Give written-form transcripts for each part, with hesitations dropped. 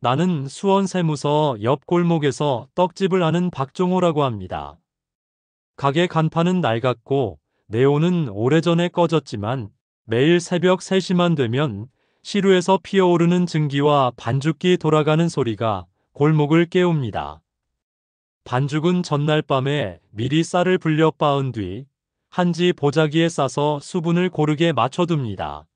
나는 수원 세무서 옆 골목에서 떡집을 하는 박종호라고 합니다. 가게 간판은 낡았고 네온은 오래전에 꺼졌지만 매일 새벽 3시만 되면 시루에서 피어오르는 증기와 반죽기 돌아가는 소리가 골목을 깨웁니다. 반죽은 전날 밤에 미리 쌀을 불려 빻은 뒤 한지 보자기에 싸서 수분을 고르게 맞춰둡니다.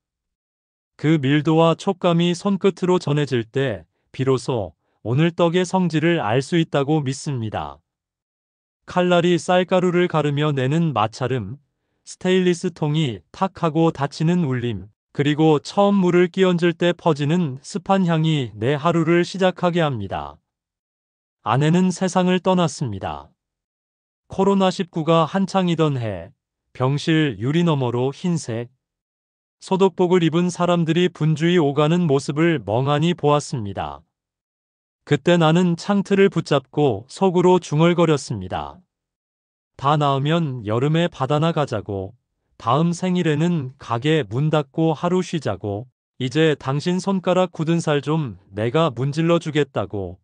그 밀도와 촉감이 손끝으로 전해질 때 비로소 오늘 떡의 성질을 알 수 있다고 믿습니다. 칼날이 쌀가루를 가르며 내는 마찰음, 스테인리스 통이 탁 하고 닫히는 울림, 그리고 처음 물을 끼얹을 때 퍼지는 습한 향이 내 하루를 시작하게 합니다. 아내는 세상을 떠났습니다. 코로나19가 한창이던 해, 병실 유리 너머로 흰색 소독복을 입은 사람들이 분주히 오가는 모습을 멍하니 보았습니다. 그때 나는 창틀을 붙잡고 속으로 중얼거렸습니다. 다 나으면 여름에 바다나 가자고, 다음 생일에는 가게 문 닫고 하루 쉬자고, 이제 당신 손가락 굳은 살 좀 내가 문질러 주겠다고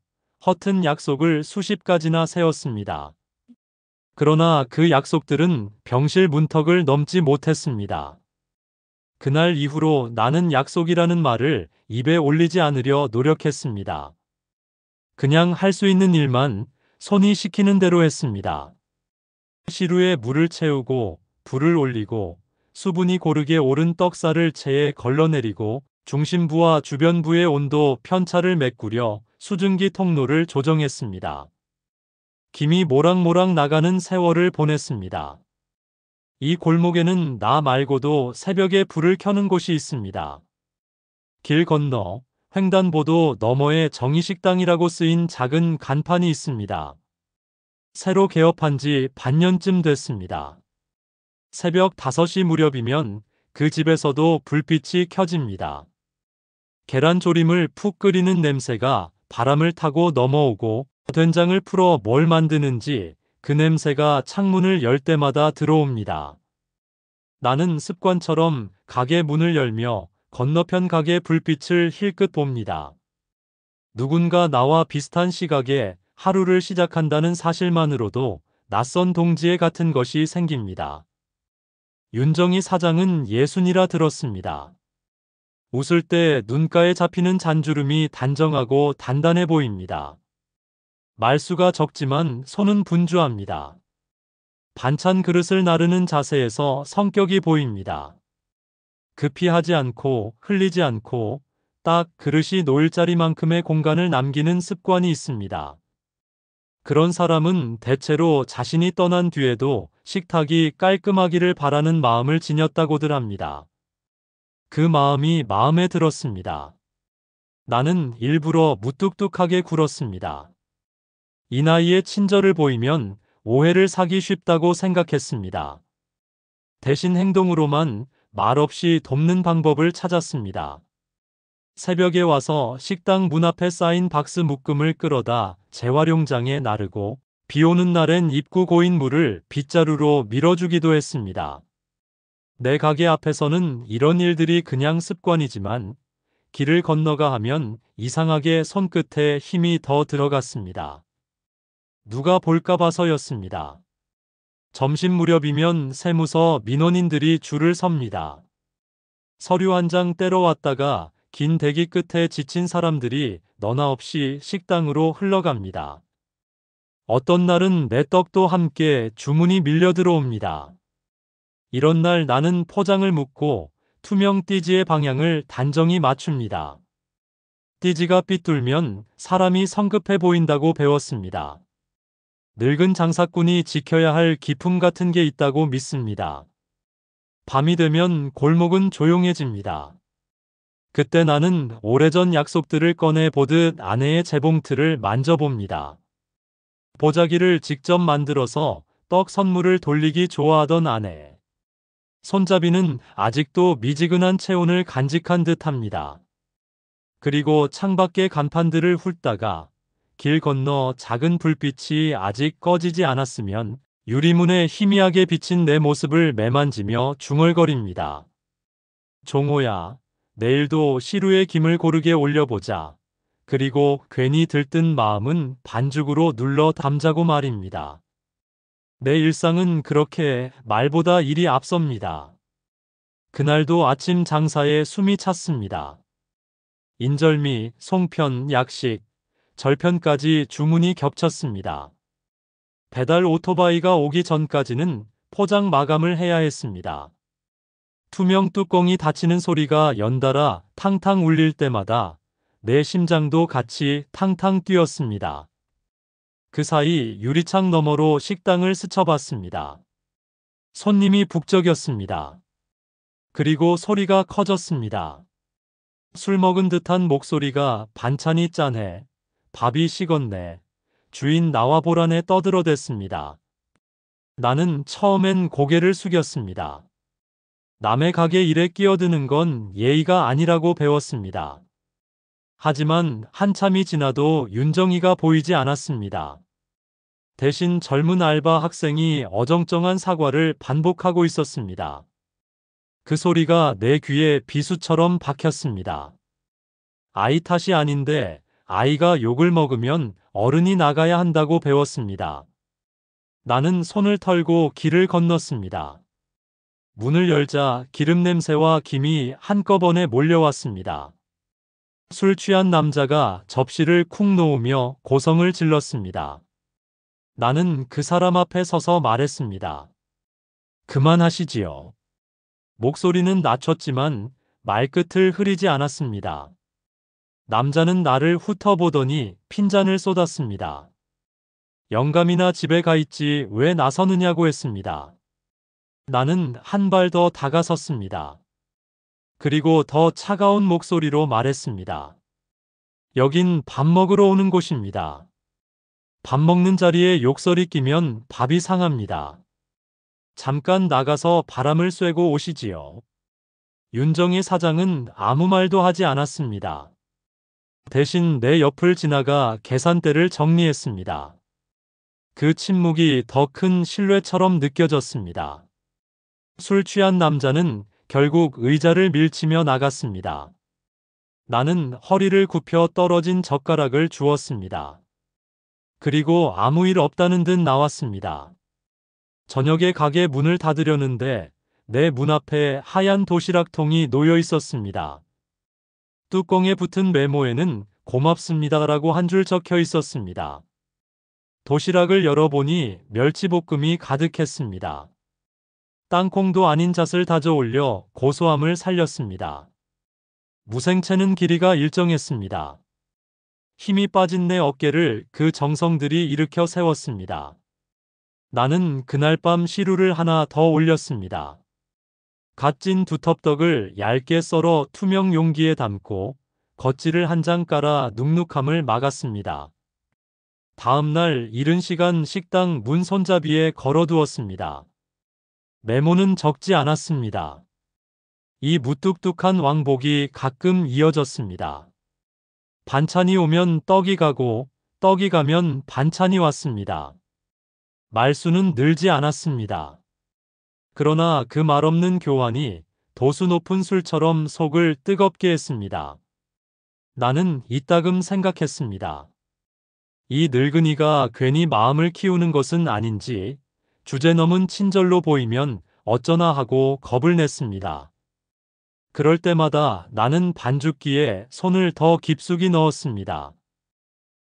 허튼 약속을 수십 가지나 세웠습니다. 그러나 그 약속들은 병실 문턱을 넘지 못했습니다. 그날 이후로 나는 약속이라는 말을 입에 올리지 않으려 노력했습니다. 그냥 할 수 있는 일만 손이 시키는 대로 했습니다. 시루에 물을 채우고 불을 올리고 수분이 고르게 오른 떡살을 체에 걸러내리고 중심부와 주변부의 온도 편차를 메꾸려 수증기 통로를 조정했습니다. 김이 모락모락 나가는 세월을 보냈습니다. 이 골목에는 나 말고도 새벽에 불을 켜는 곳이 있습니다. 길 건너 횡단보도 너머에 정의식당이라고 쓰인 작은 간판이 있습니다. 새로 개업한 지 반년쯤 됐습니다. 새벽 5시 무렵이면 그 집에서도 불빛이 켜집니다. 계란조림을 푹 끓이는 냄새가 바람을 타고 넘어오고 된장을 풀어 뭘 만드는지 그 냄새가 창문을 열 때마다 들어옵니다. 나는 습관처럼 가게 문을 열며 건너편 가게 불빛을 힐끗 봅니다. 누군가 나와 비슷한 시각에 하루를 시작한다는 사실만으로도 낯선 동지애 같은 것이 생깁니다. 윤정희 사장은 60이라 들었습니다. 웃을 때 눈가에 잡히는 잔주름이 단정하고 단단해 보입니다. 말수가 적지만 손은 분주합니다. 반찬 그릇을 나르는 자세에서 성격이 보입니다. 급히 하지 않고 흘리지 않고 딱 그릇이 놓일 자리만큼의 공간을 남기는 습관이 있습니다. 그런 사람은 대체로 자신이 떠난 뒤에도 식탁이 깔끔하기를 바라는 마음을 지녔다고들 합니다. 그 마음이 마음에 들었습니다. 나는 일부러 무뚝뚝하게 굴었습니다. 이 나이에 친절을 보이면 오해를 사기 쉽다고 생각했습니다. 대신 행동으로만 말없이 돕는 방법을 찾았습니다. 새벽에 와서 식당 문 앞에 쌓인 박스 묶음을 끌어다 재활용장에 나르고 비 오는 날엔 입구 고인 물을 빗자루로 밀어주기도 했습니다. 내 가게 앞에서는 이런 일들이 그냥 습관이지만 길을 건너가 하면 이상하게 손끝에 힘이 더 들어갔습니다. 누가 볼까 봐서였습니다. 점심 무렵이면 세무서 민원인들이 줄을 섭니다. 서류 한 장 떼러 왔다가 긴 대기 끝에 지친 사람들이 너나 없이 식당으로 흘러갑니다. 어떤 날은 내 떡도 함께 주문이 밀려 들어옵니다. 이런 날 나는 포장을 묶고 투명 띠지의 방향을 단정히 맞춥니다. 띠지가 삐뚤면 사람이 성급해 보인다고 배웠습니다. 늙은 장사꾼이 지켜야 할 기품 같은 게 있다고 믿습니다. 밤이 되면 골목은 조용해집니다. 그때 나는 오래전 약속들을 꺼내 보듯 아내의 재봉틀을 만져봅니다. 보자기를 직접 만들어서 떡 선물을 돌리기 좋아하던 아내. 손잡이는 아직도 미지근한 체온을 간직한 듯합니다. 그리고 창밖의 간판들을 훑다가 길 건너 작은 불빛이 아직 꺼지지 않았으면 유리문에 희미하게 비친 내 모습을 매만지며 중얼거립니다. 종호야, 내일도 시루에 김을 고르게 올려보자. 그리고 괜히 들뜬 마음은 반죽으로 눌러 담자고 말입니다. 내 일상은 그렇게 말보다 일이 앞섭니다. 그날도 아침 장사에 숨이 찼습니다. 인절미, 송편, 약식, 절편까지 주문이 겹쳤습니다. 배달 오토바이가 오기 전까지는 포장 마감을 해야 했습니다. 투명 뚜껑이 닫히는 소리가 연달아 탕탕 울릴 때마다 내 심장도 같이 탕탕 뛰었습니다. 그 사이 유리창 너머로 식당을 스쳐봤습니다. 손님이 북적였습니다. 그리고 소리가 커졌습니다. 술 먹은 듯한 목소리가 반찬이 짠해, 밥이 식었네, 주인 나와보라네 떠들어댔습니다. 나는 처음엔 고개를 숙였습니다. 남의 가게 일에 끼어드는 건 예의가 아니라고 배웠습니다. 하지만 한참이 지나도 윤정이가 보이지 않았습니다. 대신 젊은 알바 학생이 어정쩡한 사과를 반복하고 있었습니다. 그 소리가 내 귀에 비수처럼 박혔습니다. 아이 탓이 아닌데 아이가 욕을 먹으면 어른이 나가야 한다고 배웠습니다. 나는 손을 털고 길을 건넜습니다. 문을 열자 기름 냄새와 김이 한꺼번에 몰려왔습니다. 술 취한 남자가 접시를 쿵 놓으며 고성을 질렀습니다. 나는 그 사람 앞에 서서 말했습니다. 그만하시지요. 목소리는 낮췄지만 말끝을 흐리지 않았습니다. 남자는 나를 훑어보더니 핀잔을 쏟았습니다. 영감이나 집에 가 있지 왜 나서느냐고 했습니다. 나는 한 발 더 다가섰습니다. 그리고 더 차가운 목소리로 말했습니다. 여긴 밥 먹으러 오는 곳입니다. 밥 먹는 자리에 욕설이 끼면 밥이 상합니다. 잠깐 나가서 바람을 쐬고 오시지요. 윤정희 사장은 아무 말도 하지 않았습니다. 대신 내 옆을 지나가 계산대를 정리했습니다. 그 침묵이 더 큰 신뢰처럼 느껴졌습니다. 술 취한 남자는 결국 의자를 밀치며 나갔습니다. 나는 허리를 굽혀 떨어진 젓가락을 주웠습니다. 그리고 아무 일 없다는 듯 나왔습니다. 저녁에 가게 문을 닫으려는데 내 문 앞에 하얀 도시락통이 놓여 있었습니다. 뚜껑에 붙은 메모에는 고맙습니다라고 한 줄 적혀 있었습니다. 도시락을 열어보니 멸치볶음이 가득했습니다. 땅콩도 아닌 잣을 다져 올려 고소함을 살렸습니다. 무생채는 길이가 일정했습니다. 힘이 빠진 내 어깨를 그 정성들이 일으켜 세웠습니다. 나는 그날 밤 시루를 하나 더 올렸습니다. 갓 찐 두텁떡을 얇게 썰어 투명 용기에 담고 겉질을 한 장 깔아 눅눅함을 막았습니다. 다음 날 이른 시간 식당 문 손잡이에 걸어두었습니다. 메모는 적지 않았습니다. 이 무뚝뚝한 왕복이 가끔 이어졌습니다. 반찬이 오면 떡이 가고 떡이 가면 반찬이 왔습니다. 말수는 늘지 않았습니다. 그러나 그 말없는 교환이 도수 높은 술처럼 속을 뜨겁게 했습니다. 나는 이따금 생각했습니다. 이 늙은이가 괜히 마음을 키우는 것은 아닌지 주제넘은 친절로 보이면 어쩌나 하고 겁을 냈습니다. 그럴 때마다 나는 반죽기에 손을 더 깊숙이 넣었습니다.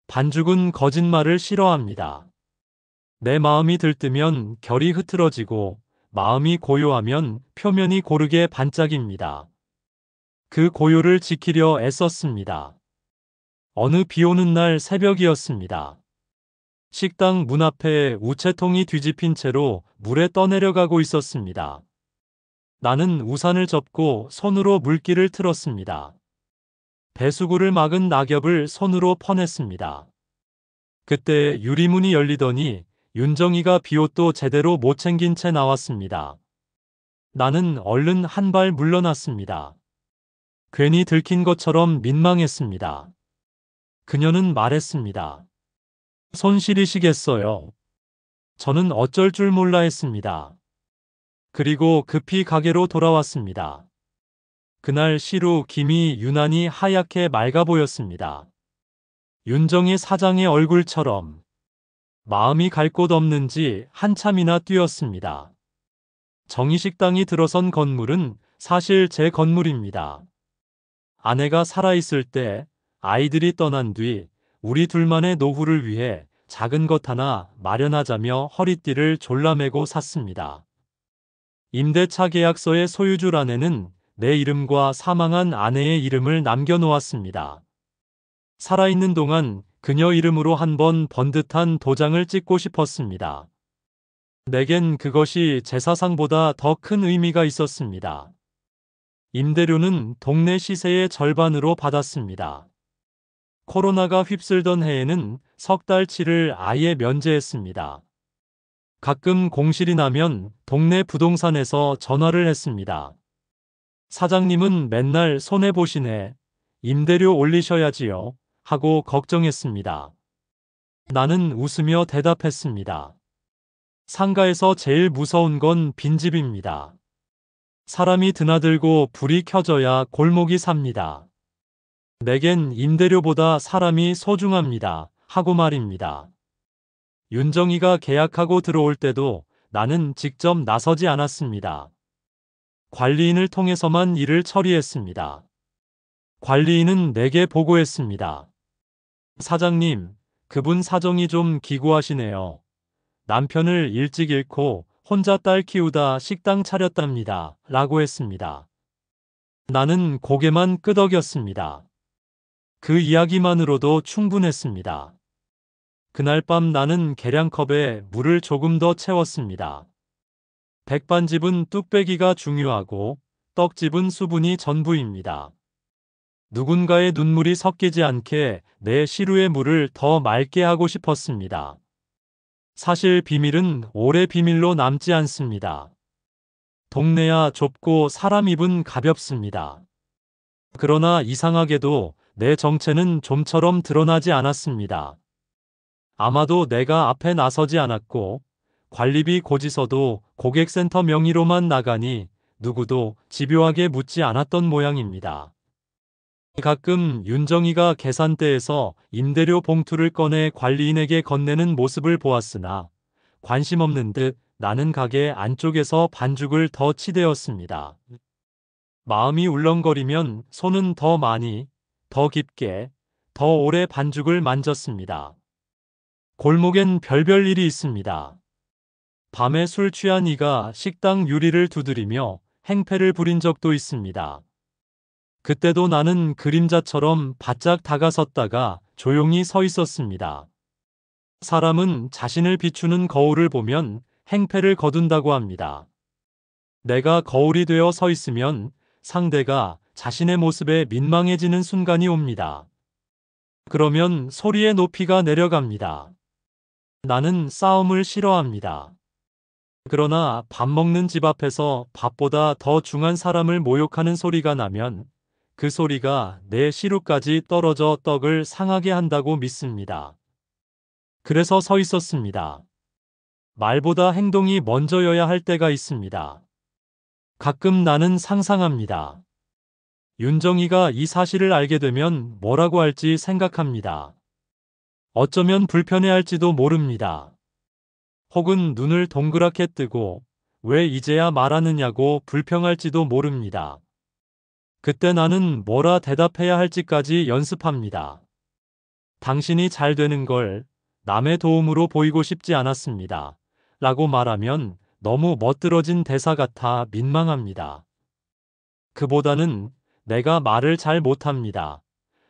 반죽은 거짓말을 싫어합니다. 내 마음이 들뜨면 결이 흐트러지고 마음이 고요하면 표면이 고르게 반짝입니다. 그 고요를 지키려 애썼습니다. 어느 비 오는 날 새벽이었습니다. 식당 문 앞에 우체통이 뒤집힌 채로 물에 떠내려가고 있었습니다. 나는 우산을 접고 손으로 물기를 틀었습니다. 배수구를 막은 낙엽을 손으로 퍼냈습니다. 그때 유리문이 열리더니 윤정이가 비옷도 제대로 못 챙긴 채 나왔습니다. 나는 얼른 한 발 물러났습니다. 괜히 들킨 것처럼 민망했습니다. 그녀는 말했습니다. 손 시리시겠어요? 저는 어쩔 줄 몰라 했습니다. 그리고 급히 가게로 돌아왔습니다. 그날 시루 김이 유난히 하얗게 맑아 보였습니다. 윤정희 사장의 얼굴처럼 마음이 갈 곳 없는지 한참이나 뛰었습니다. 정희식당이 들어선 건물은 사실 제 건물입니다. 아내가 살아있을 때, 아이들이 떠난 뒤 우리 둘만의 노후를 위해 작은 것 하나 마련하자며 허리띠를 졸라매고 샀습니다. 임대차 계약서의 소유줄 안에는 내 이름과 사망한 아내의 이름을 남겨놓았습니다. 살아있는 동안 그녀 이름으로 한번 번듯한 도장을 찍고 싶었습니다. 내겐 그것이 제사상보다 더 큰 의미가 있었습니다. 임대료는 동네 시세의 절반으로 받았습니다. 코로나가 휩쓸던 해에는 석 달치를 아예 면제했습니다. 가끔 공실이 나면 동네 부동산에서 전화를 했습니다. 사장님은 맨날 손해보시네. 임대료 올리셔야지요. 하고 걱정했습니다. 나는 웃으며 대답했습니다. 상가에서 제일 무서운 건 빈집입니다. 사람이 드나들고 불이 켜져야 골목이 삽니다. 내겐 임대료보다 사람이 소중합니다. 하고 말입니다. 윤정희가 계약하고 들어올 때도 나는 직접 나서지 않았습니다. 관리인을 통해서만 일을 처리했습니다. 관리인은 내게 보고했습니다. 사장님, 그분 사정이 좀 기구하시네요. 남편을 일찍 잃고 혼자 딸 키우다 식당 차렸답니다. 라고 했습니다. 나는 고개만 끄덕였습니다. 그 이야기만으로도 충분했습니다. 그날 밤 나는 계량컵에 물을 조금 더 채웠습니다. 백반집은 뚝배기가 중요하고 떡집은 수분이 전부입니다. 누군가의 눈물이 섞이지 않게 내 시루의 물을 더 맑게 하고 싶었습니다. 사실 비밀은 오래 비밀로 남지 않습니다. 동네야 좁고 사람 입은 가볍습니다. 그러나 이상하게도 내 정체는 좀처럼 드러나지 않았습니다. 아마도 내가 앞에 나서지 않았고 관리비 고지서도 고객센터 명의로만 나가니 누구도 집요하게 묻지 않았던 모양입니다. 가끔 윤정희가 계산대에서 임대료 봉투를 꺼내 관리인에게 건네는 모습을 보았으나 관심 없는 듯 나는 가게 안쪽에서 반죽을 더 치대었습니다. 마음이 울렁거리면 손은 더 많이, 더 깊게, 더 오래 반죽을 만졌습니다. 골목엔 별별 일이 있습니다. 밤에 술 취한 이가 식당 유리를 두드리며 행패를 부린 적도 있습니다. 그때도 나는 그림자처럼 바짝 다가섰다가 조용히 서 있었습니다. 사람은 자신을 비추는 거울을 보면 행패를 거둔다고 합니다. 내가 거울이 되어 서 있으면 상대가 자신의 모습에 민망해지는 순간이 옵니다. 그러면 소리의 높이가 내려갑니다. 나는 싸움을 싫어합니다. 그러나 밥 먹는 집 앞에서 밥보다 더 중한 사람을 모욕하는 소리가 나면 그 소리가 내 시루까지 떨어져 떡을 상하게 한다고 믿습니다. 그래서 서 있었습니다. 말보다 행동이 먼저여야 할 때가 있습니다. 가끔 나는 상상합니다. 윤정희가 이 사실을 알게 되면 뭐라고 할지 생각합니다. 어쩌면 불편해할지도 모릅니다. 혹은 눈을 동그랗게 뜨고 왜 이제야 말하느냐고 불평할지도 모릅니다. 그때 나는 뭐라 대답해야 할지까지 연습합니다. 당신이 잘 되는 걸 남의 도움으로 보이고 싶지 않았습니다. 라고 말하면 너무 멋들어진 대사 같아 민망합니다. 그보다는 내가 말을 잘 못합니다.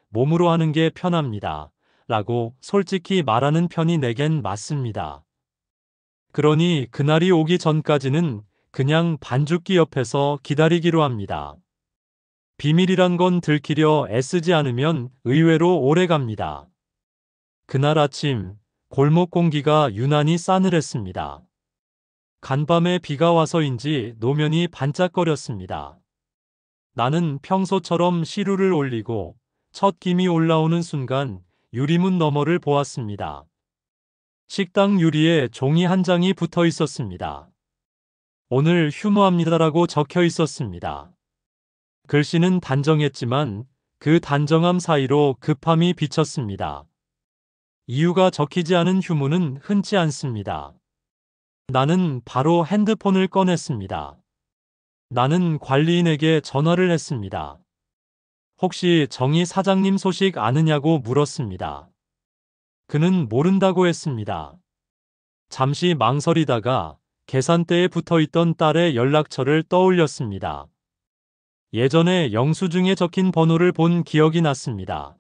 몸으로 하는 게 편합니다. 라고 솔직히 말하는 편이 내겐 맞습니다. 그러니 그날이 오기 전까지는 그냥 반죽기 옆에서 기다리기로 합니다. 비밀이란 건 들키려 애쓰지 않으면 의외로 오래 갑니다. 그날 아침 골목 공기가 유난히 싸늘했습니다. 간밤에 비가 와서인지 노면이 반짝거렸습니다. 나는 평소처럼 시루를 올리고 첫 김이 올라오는 순간 유리문 너머를 보았습니다. 식당 유리에 종이 한 장이 붙어 있었습니다. 오늘 휴무합니다라고 적혀 있었습니다. 글씨는 단정했지만 그 단정함 사이로 급함이 비쳤습니다. 이유가 적히지 않은 휴무는 흔치 않습니다. 나는 바로 핸드폰을 꺼냈습니다. 나는 관리인에게 전화를 했습니다. 혹시 정희 사장님 소식 아느냐고 물었습니다. 그는 모른다고 했습니다. 잠시 망설이다가 계산대에 붙어있던 딸의 연락처를 떠올렸습니다. 예전에 영수증에 적힌 번호를 본 기억이 났습니다.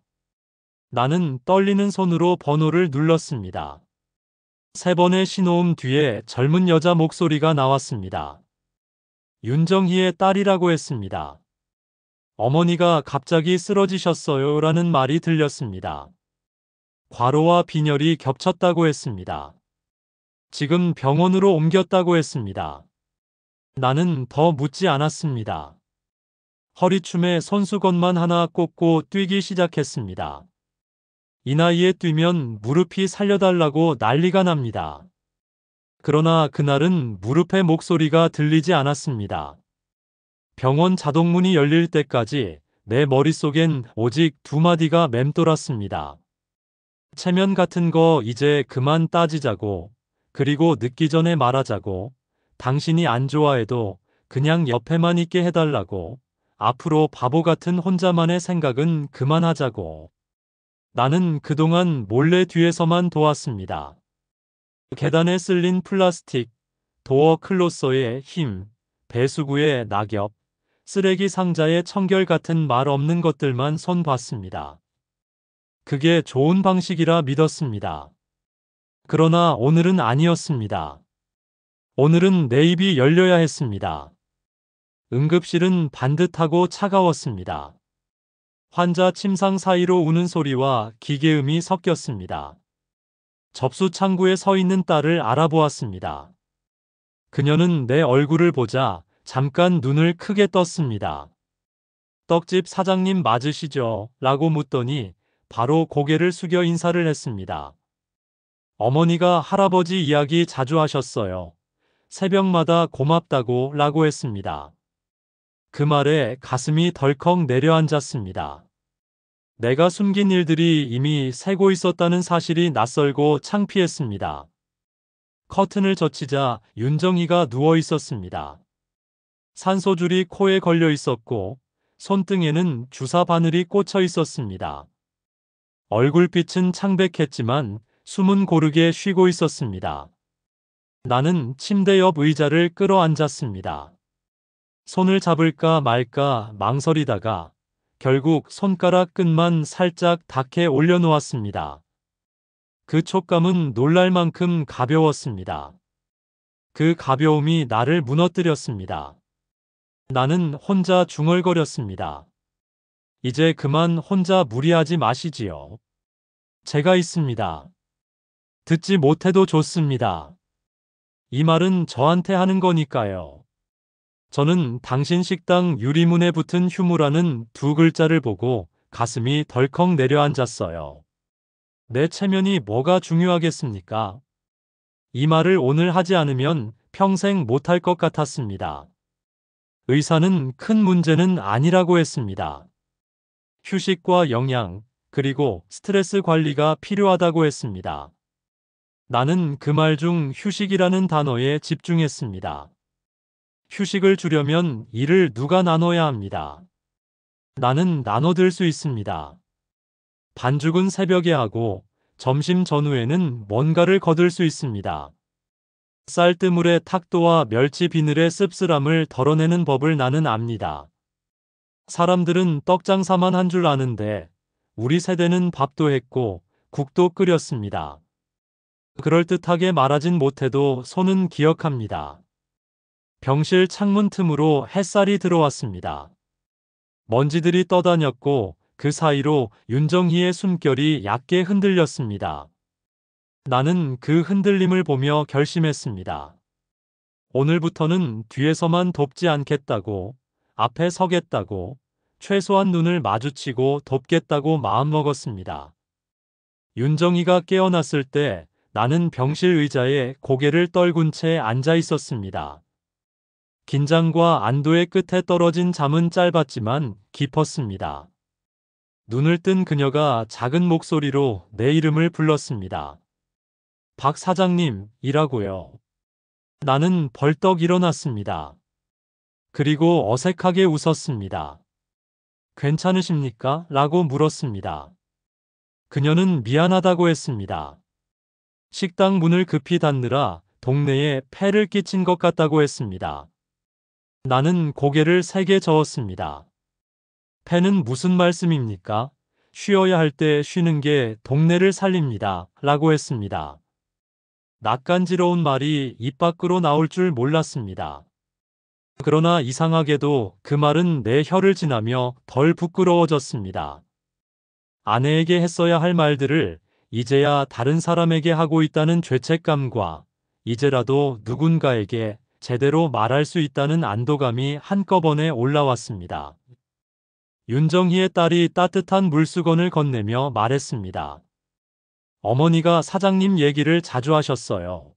나는 떨리는 손으로 번호를 눌렀습니다. 3번의 신호음 뒤에 젊은 여자 목소리가 나왔습니다. 윤정희의 딸이라고 했습니다. 어머니가 갑자기 쓰러지셨어요 라는 말이 들렸습니다. 과로와 빈혈이 겹쳤다고 했습니다. 지금 병원으로 옮겼다고 했습니다. 나는 더 묻지 않았습니다. 허리춤에 손수건만 하나 꽂고 뛰기 시작했습니다. 이 나이에 뛰면 무릎이 살려달라고 난리가 납니다. 그러나 그날은 무릎의 목소리가 들리지 않았습니다. 병원 자동문이 열릴 때까지 내 머릿속엔 오직 두 마디가 맴돌았습니다. 체면 같은 거 이제 그만 따지자고, 그리고 늦기 전에 말하자고, 당신이 안 좋아해도 그냥 옆에만 있게 해달라고, 앞으로 바보 같은 혼자만의 생각은 그만하자고. 나는 그동안 몰래 뒤에서만 도왔습니다. 계단에 쓸린 플라스틱, 도어 클로서의 힘, 배수구의 낙엽, 쓰레기 상자의 청결 같은 말 없는 것들만 손봤습니다. 그게 좋은 방식이라 믿었습니다. 그러나 오늘은 아니었습니다. 오늘은 내 입이 열려야 했습니다. 응급실은 반듯하고 차가웠습니다. 환자 침상 사이로 우는 소리와 기계음이 섞였습니다. 접수 창구에 서 있는 딸을 알아보았습니다. 그녀는 내 얼굴을 보자 잠깐 눈을 크게 떴습니다. 떡집 사장님 맞으시죠? 라고 묻더니 바로 고개를 숙여 인사를 했습니다. 어머니가 할아버지 이야기 자주 하셨어요. 새벽마다 고맙다고 라고 했습니다. 그 말에 가슴이 덜컥 내려앉았습니다. 내가 숨긴 일들이 이미 새고 있었다는 사실이 낯설고 창피했습니다. 커튼을 젖히자 윤정희가 누워 있었습니다. 산소줄이 코에 걸려 있었고 손등에는 주사 바늘이 꽂혀 있었습니다. 얼굴빛은 창백했지만 숨은 고르게 쉬고 있었습니다. 나는 침대 옆 의자를 끌어앉았습니다. 손을 잡을까 말까 망설이다가 결국 손가락 끝만 살짝 닿게 올려놓았습니다. 그 촉감은 놀랄 만큼 가벼웠습니다. 그 가벼움이 나를 무너뜨렸습니다. 나는 혼자 중얼거렸습니다. 이제 그만 혼자 무리하지 마시지요. 제가 있습니다. 듣지 못해도 좋습니다. 이 말은 저한테 하는 거니까요. 저는 당신 식당 유리문에 붙은 휴무라는 두 글자를 보고 가슴이 덜컥 내려앉았어요. 내 체면이 뭐가 중요하겠습니까? 이 말을 오늘 하지 않으면 평생 못할 것 같았습니다. 의사는 큰 문제는 아니라고 했습니다. 휴식과 영양, 그리고 스트레스 관리가 필요하다고 했습니다. 나는 그 말 중 휴식이라는 단어에 집중했습니다. 휴식을 주려면 일을 누가 나눠야 합니다. 나는 나눠들 수 있습니다. 반죽은 새벽에 하고 점심 전후에는 뭔가를 거둘 수 있습니다. 쌀뜨물의 탁도와 멸치 비늘의 씁쓸함을 덜어내는 법을 나는 압니다. 사람들은 떡 장사만 한 줄 아는데 우리 세대는 밥도 했고 국도 끓였습니다. 그럴듯하게 말하진 못해도 손은 기억합니다. 병실 창문 틈으로 햇살이 들어왔습니다. 먼지들이 떠다녔고 그 사이로 윤정희의 숨결이 얕게 흔들렸습니다. 나는 그 흔들림을 보며 결심했습니다. 오늘부터는 뒤에서만 돕지 않겠다고, 앞에 서겠다고, 최소한 눈을 마주치고 돕겠다고 마음먹었습니다. 윤정희가 깨어났을 때 나는 병실 의자에 고개를 떨군 채 앉아 있었습니다. 긴장과 안도의 끝에 떨어진 잠은 짧았지만 깊었습니다. 눈을 뜬 그녀가 작은 목소리로 내 이름을 불렀습니다. 박 사장님이라고요. 나는 벌떡 일어났습니다. 그리고 어색하게 웃었습니다. 괜찮으십니까? 라고 물었습니다. 그녀는 미안하다고 했습니다. 식당 문을 급히 닫느라 동네에 폐를 끼친 것 같다고 했습니다. 나는 고개를 세게 저었습니다. 폐는 무슨 말씀입니까? 쉬어야 할 때 쉬는 게 동네를 살립니다. 라고 했습니다. 낯간지러운 말이 입 밖으로 나올 줄 몰랐습니다. 그러나 이상하게도 그 말은 내 혀를 지나며 덜 부끄러워졌습니다. 아내에게 했어야 할 말들을 이제야 다른 사람에게 하고 있다는 죄책감과 이제라도 누군가에게 제대로 말할 수 있다는 안도감이 한꺼번에 올라왔습니다. 윤정희의 딸이 따뜻한 물수건을 건네며 말했습니다. 어머니가 사장님 얘기를 자주 하셨어요.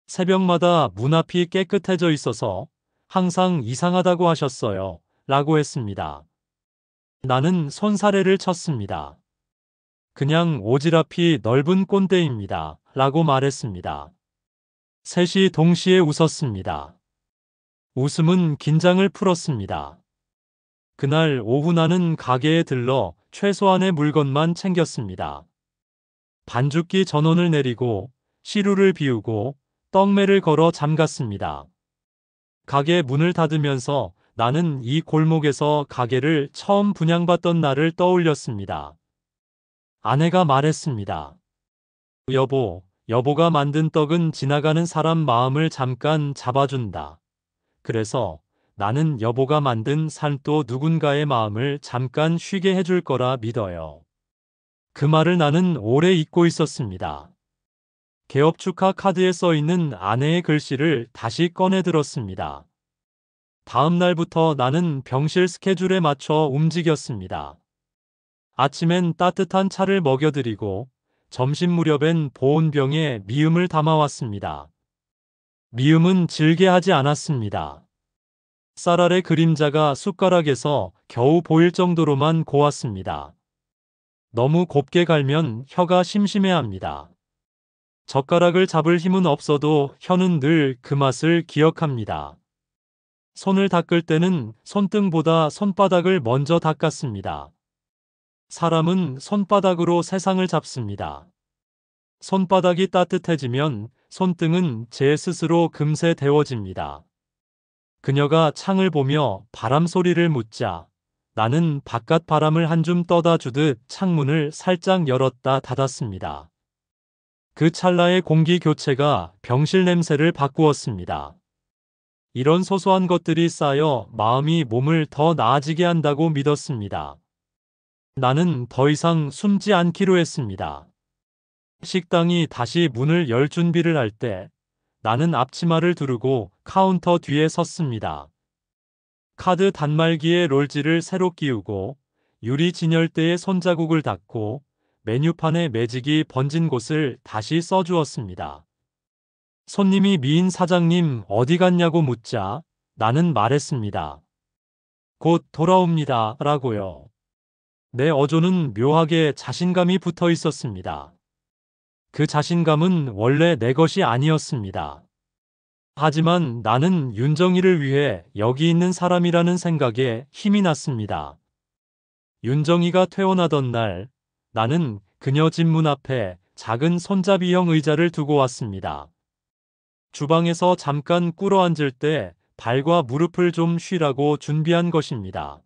새벽마다 문 앞이 깨끗해져 있어서 항상 이상하다고 하셨어요. 라고 했습니다. 나는 손사래를 쳤습니다. 그냥 오지랖이 넓은 꼰대입니다. 라고 말했습니다. 셋이 동시에 웃었습니다. 웃음은 긴장을 풀었습니다. 그날 오후 나는 가게에 들러 최소한의 물건만 챙겼습니다. 반죽기 전원을 내리고 시루를 비우고 떡매를 걸어 잠갔습니다. 가게 문을 닫으면서 나는 이 골목에서 가게를 처음 분양받던 날을 떠올렸습니다. 아내가 말했습니다. 여보가 만든 떡은 지나가는 사람 마음을 잠깐 잡아준다. 그래서 나는 여보가 만든 삶도 누군가의 마음을 잠깐 쉬게 해줄 거라 믿어요. 그 말을 나는 오래 잊고 있었습니다. 개업 축하 카드에 써 있는 아내의 글씨를 다시 꺼내 들었습니다. 다음 날부터 나는 병실 스케줄에 맞춰 움직였습니다. 아침엔 따뜻한 차를 먹여드리고 점심 무렵엔 보온병에 미음을 담아왔습니다. 미음은 질게 하지 않았습니다. 쌀 아래 그림자가 숟가락에서 겨우 보일 정도로만 고왔습니다. 너무 곱게 갈면 혀가 심심해합니다. 젓가락을 잡을 힘은 없어도 혀는 늘 그 맛을 기억합니다. 손을 닦을 때는 손등보다 손바닥을 먼저 닦았습니다. 사람은 손바닥으로 세상을 잡습니다. 손바닥이 따뜻해지면 손등은 제 스스로 금세 데워집니다. 그녀가 창을 보며 바람 소리를 묻자 나는 바깥 바람을 한 줌 떠다 주듯 창문을 살짝 열었다 닫았습니다. 그 찰나의 공기 교체가 병실 냄새를 바꾸었습니다. 이런 소소한 것들이 쌓여 마음이 몸을 더 나아지게 한다고 믿었습니다. 나는 더 이상 숨지 않기로 했습니다. 식당이 다시 문을 열 준비를 할 때 나는 앞치마를 두르고 카운터 뒤에 섰습니다. 카드 단말기에 롤지를 새로 끼우고 유리 진열대에 손자국을 닫고 메뉴판에 매직이 번진 곳을 다시 써주었습니다. 손님이 미인 사장님 어디 갔냐고 묻자 나는 말했습니다. 곧 돌아옵니다. 라고요. 내 어조는 묘하게 자신감이 붙어 있었습니다. 그 자신감은 원래 내 것이 아니었습니다. 하지만 나는 윤정희를 위해 여기 있는 사람이라는 생각에 힘이 났습니다. 윤정희가 퇴원하던 날, 나는 그녀 집 문 앞에 작은 손잡이형 의자를 두고 왔습니다. 주방에서 잠깐 꿇어 앉을 때 발과 무릎을 좀 쉬라고 준비한 것입니다.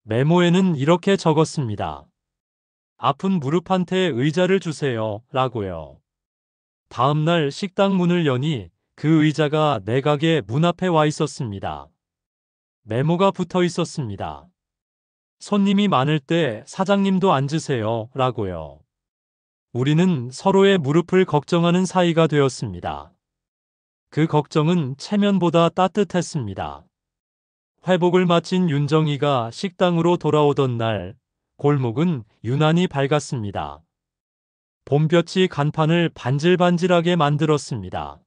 메모에는 이렇게 적었습니다. 아픈 무릎한테 의자를 주세요. 라고요. 다음 날 식당 문을 여니 그 의자가 내 가게 문 앞에 와 있었습니다. 메모가 붙어 있었습니다. 손님이 많을 때 사장님도 앉으세요. 라고요. 우리는 서로의 무릎을 걱정하는 사이가 되었습니다. 그 걱정은 체면보다 따뜻했습니다. 회복을 마친 윤정희가 식당으로 돌아오던 날, 골목은 유난히 밝았습니다. 봄볕이 간판을 반질반질하게 만들었습니다.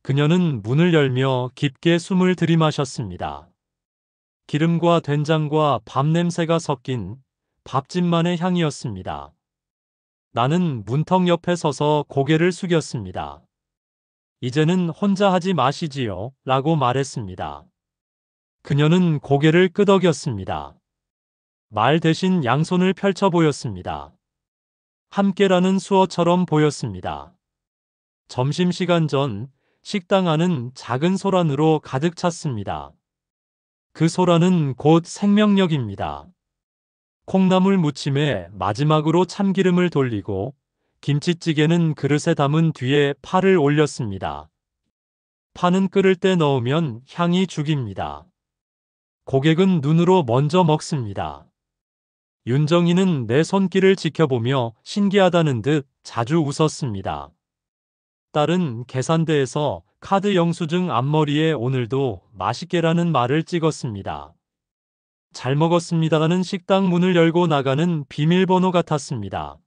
그녀는 문을 열며 깊게 숨을 들이마셨습니다. 기름과 된장과 밥 냄새가 섞인 밥집만의 향이었습니다. 나는 문턱 옆에 서서 고개를 숙였습니다. 이제는 혼자 하지 마시지요, 라고 말했습니다. 그녀는 고개를 끄덕였습니다. 말 대신 양손을 펼쳐 보였습니다. 함께라는 수어처럼 보였습니다. 점심시간 전 식당 안은 작은 소란으로 가득 찼습니다. 그 소란은 곧 생명력입니다. 콩나물 무침에 마지막으로 참기름을 돌리고 김치찌개는 그릇에 담은 뒤에 파를 올렸습니다. 파는 끓을 때 넣으면 향이 죽입니다. 고객은 눈으로 먼저 먹습니다. 윤정이는 내 손길을 지켜보며 신기하다는 듯 자주 웃었습니다. 딸은 계산대에서 카드 영수증 앞머리에 오늘도 맛있게라는 말을 찍었습니다. 잘 먹었습니다라는 식당 문을 열고 나가는 비밀번호 같았습니다.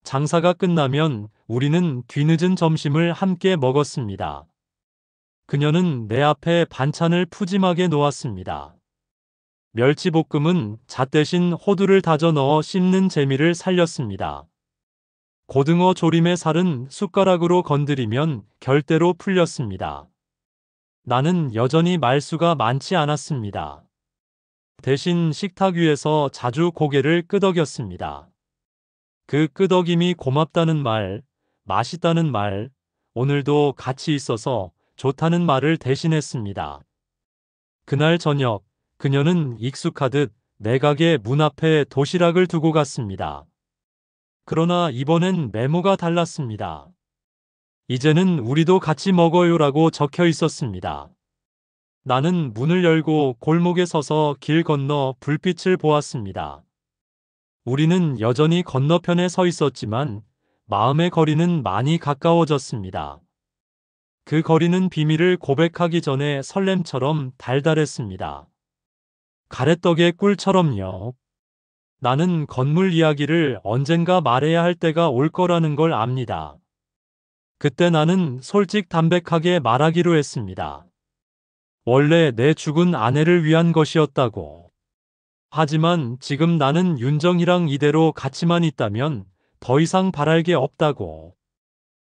장사가 끝나면 우리는 뒤늦은 점심을 함께 먹었습니다. 그녀는 내 앞에 반찬을 푸짐하게 놓았습니다. 멸치볶음은 잣 대신 호두를 다져 넣어 씹는 재미를 살렸습니다. 고등어 조림의 살은 숟가락으로 건드리면 결대로 풀렸습니다. 나는 여전히 말수가 많지 않았습니다. 대신 식탁 위에서 자주 고개를 끄덕였습니다. 그 끄덕임이 고맙다는 말, 맛있다는 말, 오늘도 같이 있어서 좋다는 말을 대신했습니다. 그날 저녁, 그녀는 익숙하듯 내 가게 문 앞에 도시락을 두고 갔습니다. 그러나 이번엔 메모가 달랐습니다. 이제는 우리도 같이 먹어요라고 적혀 있었습니다. 나는 문을 열고 골목에 서서 길 건너 불빛을 보았습니다. 우리는 여전히 건너편에 서 있었지만 마음의 거리는 많이 가까워졌습니다. 그 거리는 비밀을 고백하기 전에 설렘처럼 달달했습니다. 가래떡의 꿀처럼요. 나는 건물 이야기를 언젠가 말해야 할 때가 올 거라는 걸 압니다. 그때 나는 솔직담백하게 말하기로 했습니다. 원래 내 죽은 아내를 위한 것이었다고. 하지만 지금 나는 윤정이랑 이대로 같이만 있다면 더 이상 바랄 게 없다고.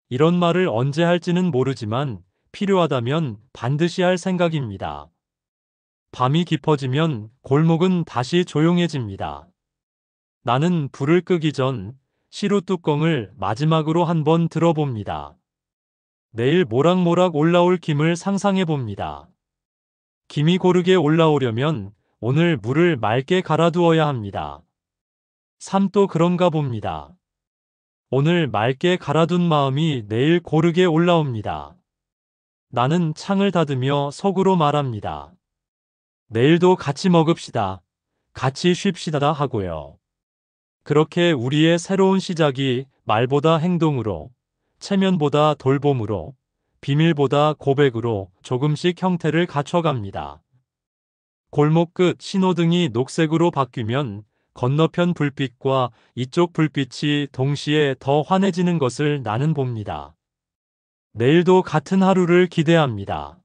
이런 말을 언제 할지는 모르지만 필요하다면 반드시 할 생각입니다. 밤이 깊어지면 골목은 다시 조용해집니다. 나는 불을 끄기 전 시루 뚜껑을 마지막으로 한번 들어봅니다. 내일 모락모락 올라올 김을 상상해 봅니다. 김이 고르게 올라오려면 오늘 물을 맑게 갈아두어야 합니다. 삶도 그런가 봅니다. 오늘 맑게 갈아둔 마음이 내일 고르게 올라옵니다. 나는 창을 닫으며 속으로 말합니다. 내일도 같이 먹읍시다. 같이 쉽시다 하고요. 그렇게 우리의 새로운 시작이 말보다 행동으로, 체면보다 돌봄으로, 비밀보다 고백으로 조금씩 형태를 갖춰갑니다. 골목 끝 신호등이 녹색으로 바뀌면 건너편 불빛과 이쪽 불빛이 동시에 더 환해지는 것을 나는 봅니다. 내일도 같은 하루를 기대합니다.